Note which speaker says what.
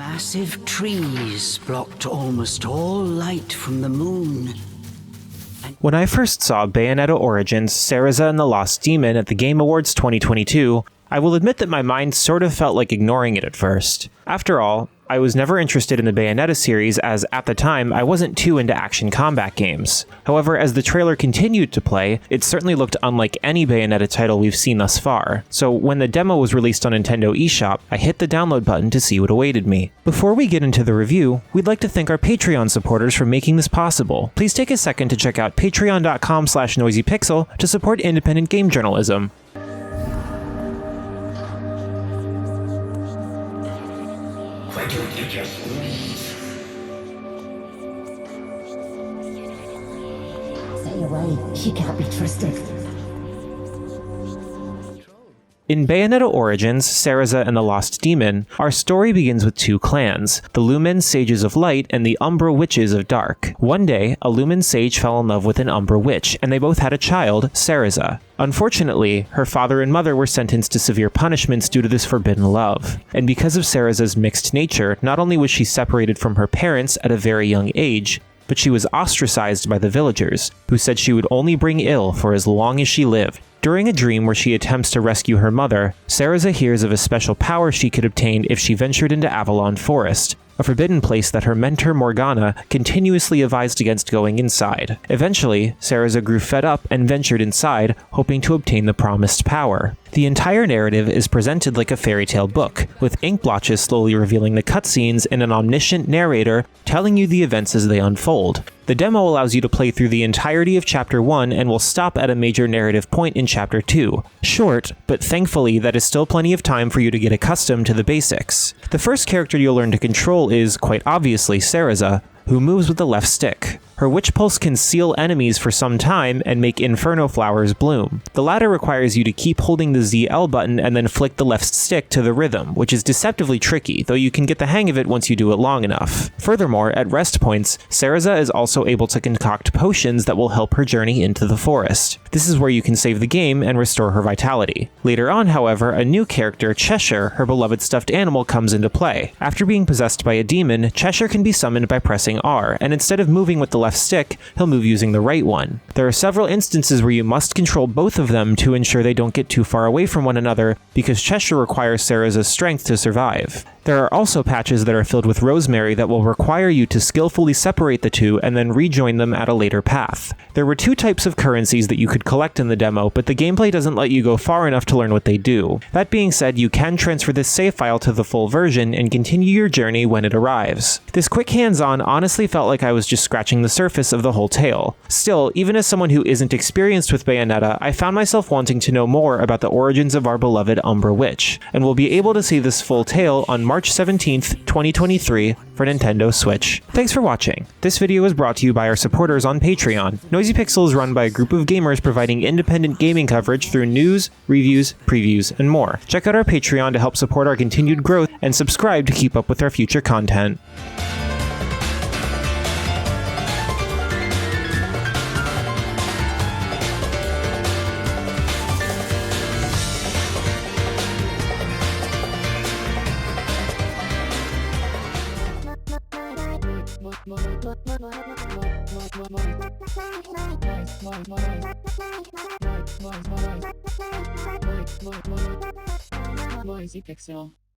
Speaker 1: Massive trees blocked almost all light from the moon.
Speaker 2: When I first saw Bayonetta Origins, Cereza and the Lost Demon at the Game Awards 2022, I will admit that my mind sort of felt like ignoring it at first. After all, I was never interested in the Bayonetta series as, at the time, I wasn't too into action combat games. However, as the trailer continued to play, it certainly looked unlike any Bayonetta title we've seen thus far. So when the demo was released on Nintendo eShop, I hit the download button to see what awaited me. Before we get into the review, we'd like to thank our Patreon supporters for making this possible. Please take a second to check out patreon.com/noisypixel to support independent game journalism.
Speaker 3: Why don't you just leave?
Speaker 4: Stay away. She can't be trusted.
Speaker 2: In Bayonetta Origins, Cereza and the Lost Demon, our story begins with two clans, the Lumen Sages of Light and the Umbra Witches of Dark. One day, a Lumen Sage fell in love with an Umbra Witch, and they both had a child, Cereza. Unfortunately, her father and mother were sentenced to severe punishments due to this forbidden love. And because of Cereza's mixed nature, not only was she separated from her parents at a very young age, but she was ostracized by the villagers, who said she would only bring ill for as long as she lived. During a dream where she attempts to rescue her mother, Cereza hears of a special power she could obtain if she ventured into Avalon Forest, a forbidden place that her mentor Morgana continuously advised against going inside. Eventually, Cereza grew fed up and ventured inside, hoping to obtain the promised power. The entire narrative is presented like a fairy tale book, with ink blotches slowly revealing the cutscenes and an omniscient narrator telling you the events as they unfold. The demo allows you to play through the entirety of Chapter 1 and will stop at a major narrative point in Chapter 2. Short, but thankfully that is still plenty of time for you to get accustomed to the basics. The first character you'll learn to control is, quite obviously, Cereza, who moves with the left stick. Her Witch Pulse can seal enemies for some time and make Inferno flowers bloom. The latter requires you to keep holding the ZL button and then flick the left stick to the rhythm, which is deceptively tricky, though you can get the hang of it once you do it long enough. Furthermore, at rest points, Cereza is also able to concoct potions that will help her journey into the forest. This is where you can save the game and restore her vitality. Later on, however, a new character, Cheshire, her beloved stuffed animal, comes into play. After being possessed by a demon, Cheshire can be summoned by pressing R, and instead of moving with the left stick, he'll move using the right one. There are several instances where you must control both of them to ensure they don't get too far away from one another, because Cheshire requires Cereza's strength to survive. There are also patches that are filled with rosemary that will require you to skillfully separate the two and then rejoin them at a later path. There were two types of currencies that you could collect in the demo, but the gameplay doesn't let you go far enough to learn what they do. That being said, you can transfer this save file to the full version and continue your journey when it arrives. This quick hands-on honestly felt like I was just scratching the surface of the whole tale. Still, even as someone who isn't experienced with Bayonetta, I found myself wanting to know more about the origins of our beloved Umbra Witch, and we'll be able to see this full tale on March 17th, 2023 for Nintendo Switch. Thanks for watching. This video is brought to you by our supporters on Patreon. Noisy Pixel is run by a group of gamers providing independent gaming coverage through news, reviews, previews, and more. Check out our Patreon to help support our continued growth and subscribe to keep up with our future content.
Speaker 5: Noisy Pixel.